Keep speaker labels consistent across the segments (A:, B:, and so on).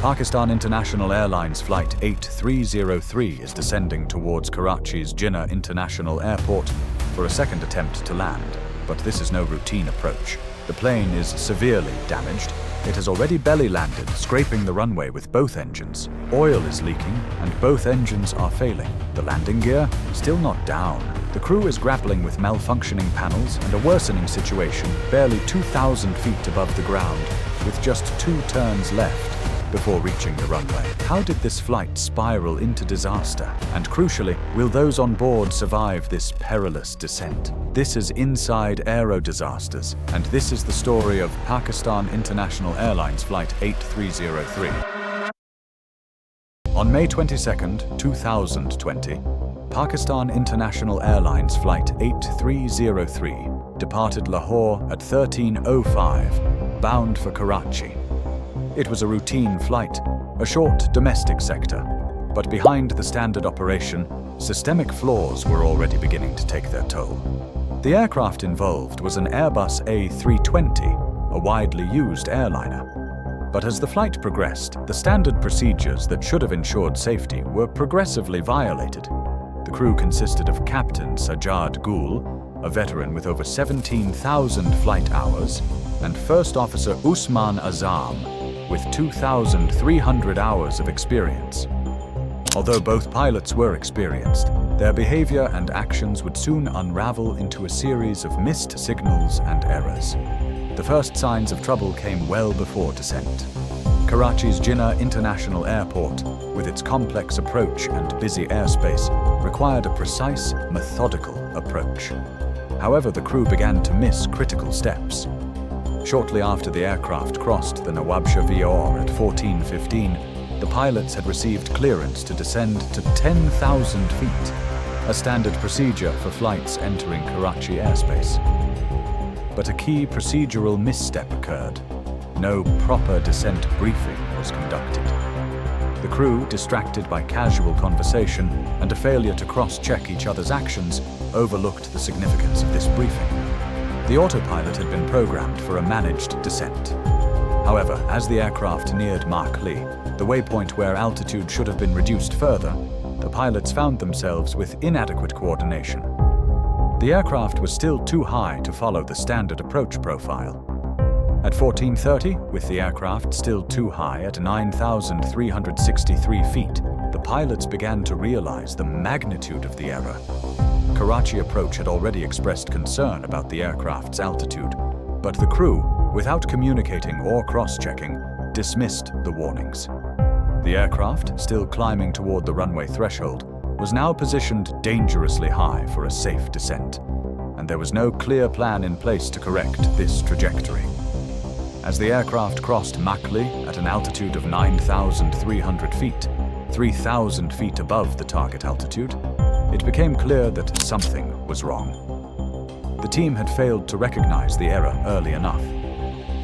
A: Pakistan International Airlines Flight 8303 is descending towards Karachi's Jinnah International Airport for a second attempt to land, but this is no routine approach. The plane is severely damaged. It has already belly landed, scraping the runway with both engines. Oil is leaking, and both engines are failing. The landing gear still not down. The crew is grappling with malfunctioning panels and a worsening situation barely 2,000 feet above the ground, with just 2 turns left before reaching the runway. How did this flight spiral into disaster? And crucially, will those on board survive this perilous descent? This is Inside Aero Disasters, and this is the story of Pakistan International Airlines Flight 8303. On May 22, 2020, Pakistan International Airlines Flight 8303 departed Lahore at 13:05, bound for Karachi. It was a routine flight, a short domestic sector, but behind the standard operation, systemic flaws were already beginning to take their toll. The aircraft involved was an Airbus A320, a widely used airliner. But as the flight progressed, the standard procedures that should have ensured safety were progressively violated. The crew consisted of Captain Sajjad Gul, a veteran with over 17,000 flight hours, and First Officer Usman Azam, with 2,300 hours of experience. Although both pilots were experienced, their behavior and actions would soon unravel into a series of missed signals and errors. The first signs of trouble came well before descent. Karachi's Jinnah International Airport, with its complex approach and busy airspace, required a precise, methodical approach. However, the crew began to miss critical steps. Shortly after the aircraft crossed the Nawabshah VOR at 14:15, the pilots had received clearance to descend to 10,000 feet, a standard procedure for flights entering Karachi airspace. But a key procedural misstep occurred. No proper descent briefing was conducted. The crew, distracted by casual conversation and a failure to cross-check each other's actions, overlooked the significance of this briefing. The autopilot had been programmed for a managed descent. However, as the aircraft neared Makli, the waypoint where altitude should have been reduced further, the pilots found themselves with inadequate coordination. The aircraft was still too high to follow the standard approach profile. At 14:30, with the aircraft still too high at 9,363 feet, the pilots began to realize the magnitude of the error. Karachi Approach had already expressed concern about the aircraft's altitude, but the crew, without communicating or cross-checking, dismissed the warnings. The aircraft, still climbing toward the runway threshold, was now positioned dangerously high for a safe descent, and there was no clear plan in place to correct this trajectory. As the aircraft crossed Makli at an altitude of 9,300 feet, 3,000 feet above the target altitude, it became clear that something was wrong. The team had failed to recognize the error early enough.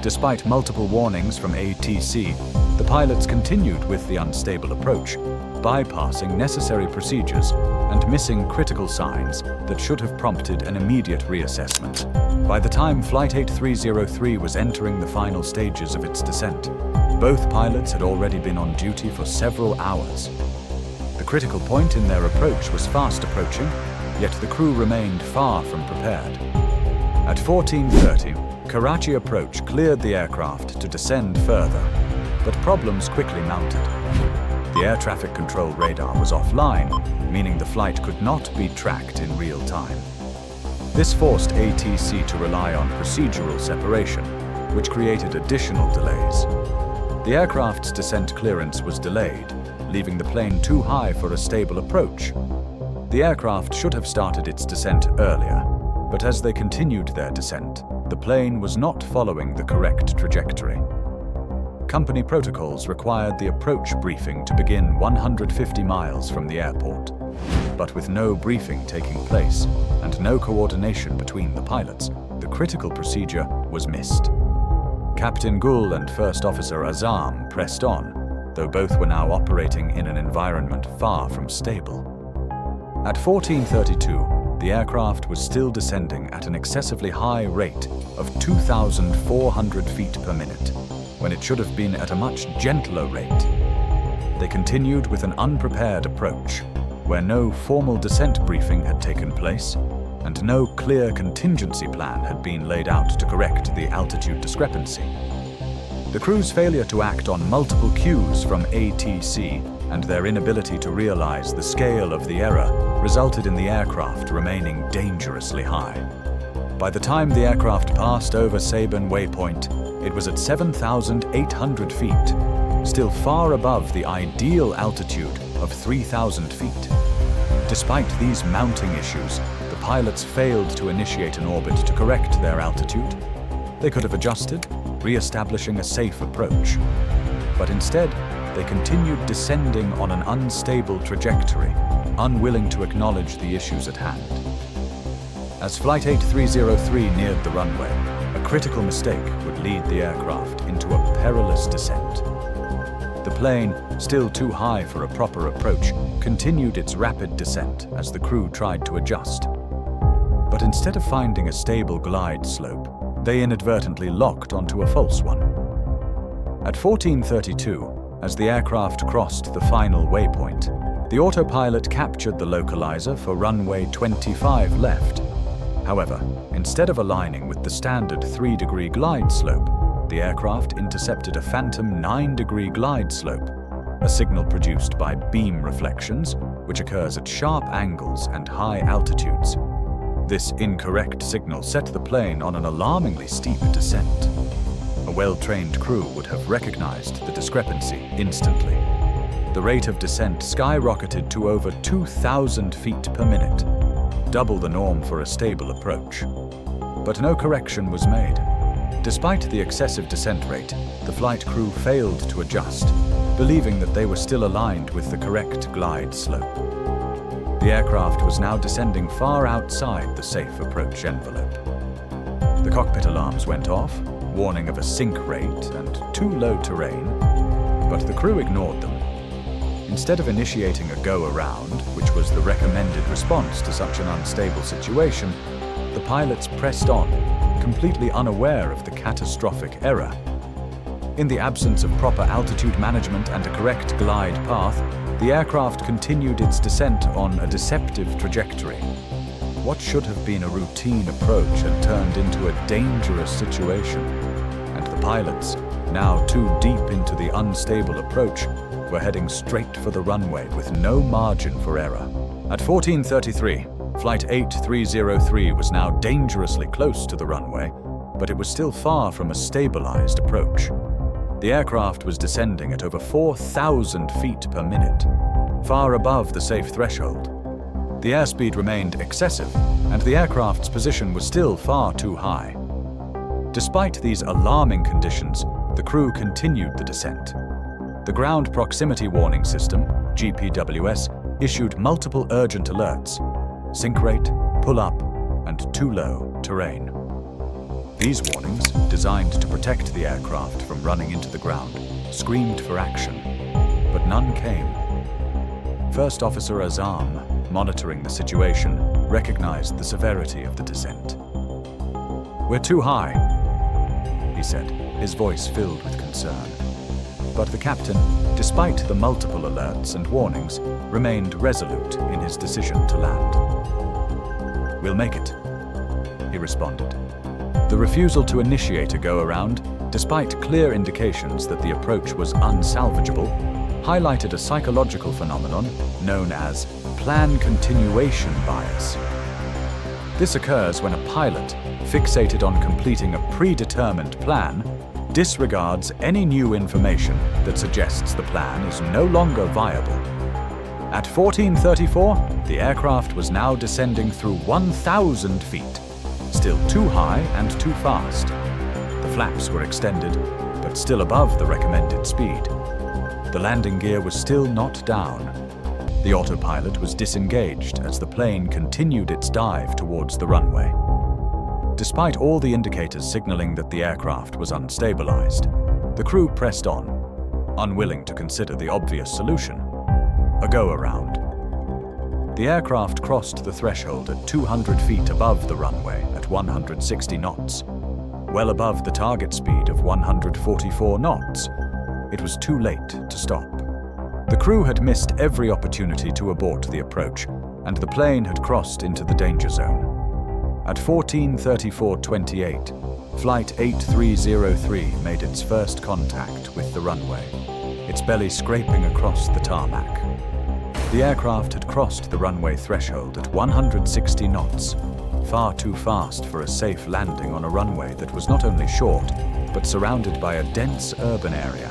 A: Despite multiple warnings from ATC, the pilots continued with the unstable approach, bypassing necessary procedures and missing critical signs that should have prompted an immediate reassessment. By the time Flight 8303 was entering the final stages of its descent, both pilots had already been on duty for several hours. The critical point in their approach was fast approaching, yet the crew remained far from prepared. At 14:30, Karachi Approach cleared the aircraft to descend further, but problems quickly mounted. The air traffic control radar was offline, meaning the flight could not be tracked in real time. This forced ATC to rely on procedural separation, which created additional delays. The aircraft's descent clearance was delayed, leaving the plane too high for a stable approach. The aircraft should have started its descent earlier, but as they continued their descent, the plane was not following the correct trajectory. Company protocols required the approach briefing to begin 150 miles from the airport, but with no briefing taking place and no coordination between the pilots, the critical procedure was missed. Captain Gul and First Officer Azam pressed on, though both were now operating in an environment far from stable. At 14:32, the aircraft was still descending at an excessively high rate of 2,400 feet per minute, when it should have been at a much gentler rate. They continued with an unprepared approach, where no formal descent briefing had taken place, and no clear contingency plan had been laid out to correct the altitude discrepancy. The crew's failure to act on multiple cues from ATC and their inability to realize the scale of the error resulted in the aircraft remaining dangerously high. By the time the aircraft passed over Sabin Waypoint, it was at 7,800 feet, still far above the ideal altitude of 3,000 feet. Despite these mounting issues, the pilots failed to initiate an orbit to correct their altitude. They could have adjusted, re-establishing a safe approach. But instead, they continued descending on an unstable trajectory, unwilling to acknowledge the issues at hand. As Flight 8303 neared the runway, a critical mistake would lead the aircraft into a perilous descent. The plane, still too high for a proper approach, continued its rapid descent as the crew tried to adjust. But instead of finding a stable glide slope, they inadvertently locked onto a false one. At 14:32, as the aircraft crossed the final waypoint, the autopilot captured the localizer for runway 25 left. However, instead of aligning with the standard 3-degree glide slope, the aircraft intercepted a phantom 9-degree glide slope, a signal produced by beam reflections, which occurs at sharp angles and high altitudes. This incorrect signal set the plane on an alarmingly steep descent. A well-trained crew would have recognized the discrepancy instantly. The rate of descent skyrocketed to over 2,000 feet per minute, double the norm for a stable approach. But no correction was made. Despite the excessive descent rate, the flight crew failed to adjust, believing that they were still aligned with the correct glide slope. The aircraft was now descending far outside the safe approach envelope. The cockpit alarms went off, warning of a sink rate and too low terrain, but the crew ignored them. Instead of initiating a go-around, which was the recommended response to such an unstable situation, the pilots pressed on, completely unaware of the catastrophic error. In the absence of proper altitude management and a correct glide path, the aircraft continued its descent on a deceptive trajectory. What should have been a routine approach had turned into a dangerous situation, and the pilots, now too deep into the unstable approach, were heading straight for the runway with no margin for error. At 14:33, Flight 8303 was now dangerously close to the runway, but it was still far from a stabilized approach. The aircraft was descending at over 4,000 feet per minute, far above the safe threshold. The airspeed remained excessive, and the aircraft's position was still far too high. Despite these alarming conditions, the crew continued the descent. The Ground Proximity Warning System, GPWS, issued multiple urgent alerts: sink rate, pull up, and too low terrain. These warnings, designed to protect the aircraft from running into the ground, screamed for action, but none came. First Officer Azam, monitoring the situation, recognized the severity of the descent. "We're too high," he said, his voice filled with concern. But the captain, despite the multiple alerts and warnings, remained resolute in his decision to land. "We'll make it," he responded. The refusal to initiate a go-around, despite clear indications that the approach was unsalvageable, highlighted a psychological phenomenon known as plan continuation bias. This occurs when a pilot, fixated on completing a predetermined plan, disregards any new information that suggests the plan is no longer viable. At 14:34, the aircraft was now descending through 1,000 feet, still too high and too fast. The flaps were extended, but still above the recommended speed. The landing gear was still not down. The autopilot was disengaged as the plane continued its dive towards the runway. Despite all the indicators signaling that the aircraft was unstabilized, the crew pressed on, unwilling to consider the obvious solution: a go-around. The aircraft crossed the threshold at 200 feet above the runway at 160 knots. well above the target speed of 144 knots. It was too late to stop. The crew had missed every opportunity to abort the approach, and the plane had crossed into the danger zone. At 14:34:28, Flight 8303 made its first contact with the runway, its belly scraping across the tarmac. The aircraft had crossed the runway threshold at 160 knots, far too fast for a safe landing on a runway that was not only short, but surrounded by a dense urban area.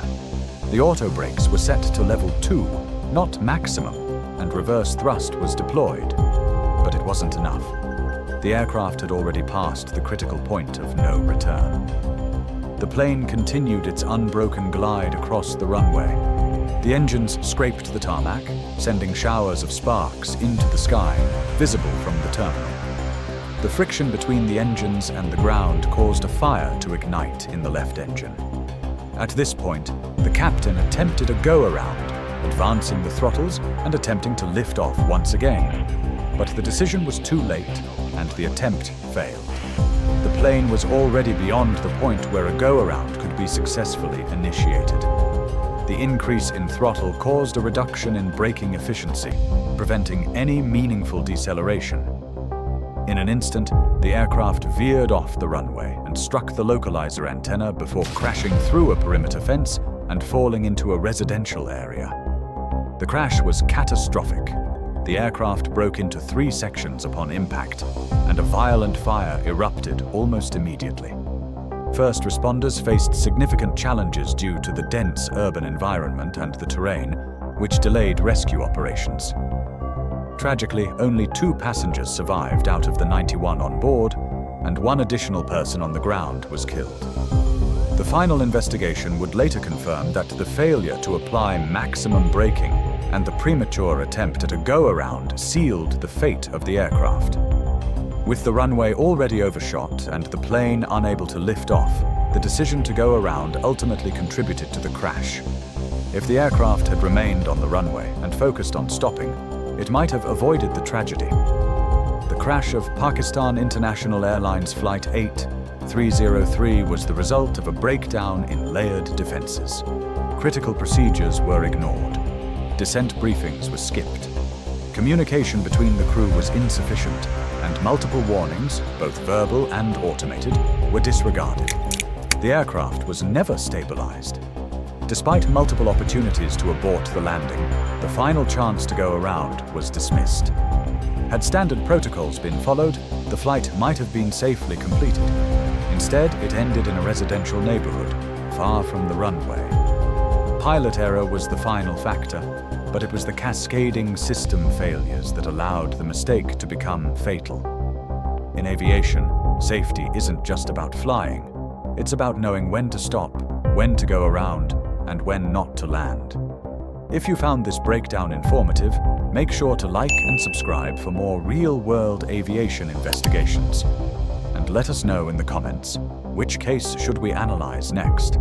A: The auto brakes were set to level 2, not maximum, and reverse thrust was deployed. But it wasn't enough. The aircraft had already passed the critical point of no return. The plane continued its unbroken glide across the runway. The engines scraped the tarmac, sending showers of sparks into the sky, visible from the terminal. The friction between the engines and the ground caused a fire to ignite in the left engine. At this point, the captain attempted a go-around, advancing the throttles and attempting to lift off once again. But the decision was too late, and the attempt failed. The plane was already beyond the point where a go-around could be successfully initiated. The increase in throttle caused a reduction in braking efficiency, preventing any meaningful deceleration. In an instant, the aircraft veered off the runway and struck the localizer antenna before crashing through a perimeter fence and falling into a residential area. The crash was catastrophic. The aircraft broke into 3 sections upon impact, and a violent fire erupted almost immediately. First responders faced significant challenges due to the dense urban environment and the terrain, which delayed rescue operations. Tragically, only 2 passengers survived out of the 91 on board, and 1 additional person on the ground was killed. The final investigation would later confirm that the failure to apply maximum braking and the premature attempt at a go-around sealed the fate of the aircraft. With the runway already overshot and the plane unable to lift off, the decision to go around ultimately contributed to the crash. If the aircraft had remained on the runway and focused on stopping, it might have avoided the tragedy. The crash of Pakistan International Airlines Flight 8303 was the result of a breakdown in layered defenses. Critical procedures were ignored. Descent briefings were skipped. Communication between the crew was insufficient, and multiple warnings, both verbal and automated, were disregarded. The aircraft was never stabilized. Despite multiple opportunities to abort the landing, the final chance to go around was dismissed. Had standard protocols been followed, the flight might have been safely completed. Instead, it ended in a residential neighborhood, far from the runway. Pilot error was the final factor, but it was the cascading system failures that allowed the mistake to become fatal. In aviation, safety isn't just about flying. It's about knowing when to stop, when to go around, and when not to land. If you found this breakdown informative, make sure to like and subscribe for more real-world aviation investigations. And let us know in the comments, which case should we analyze next?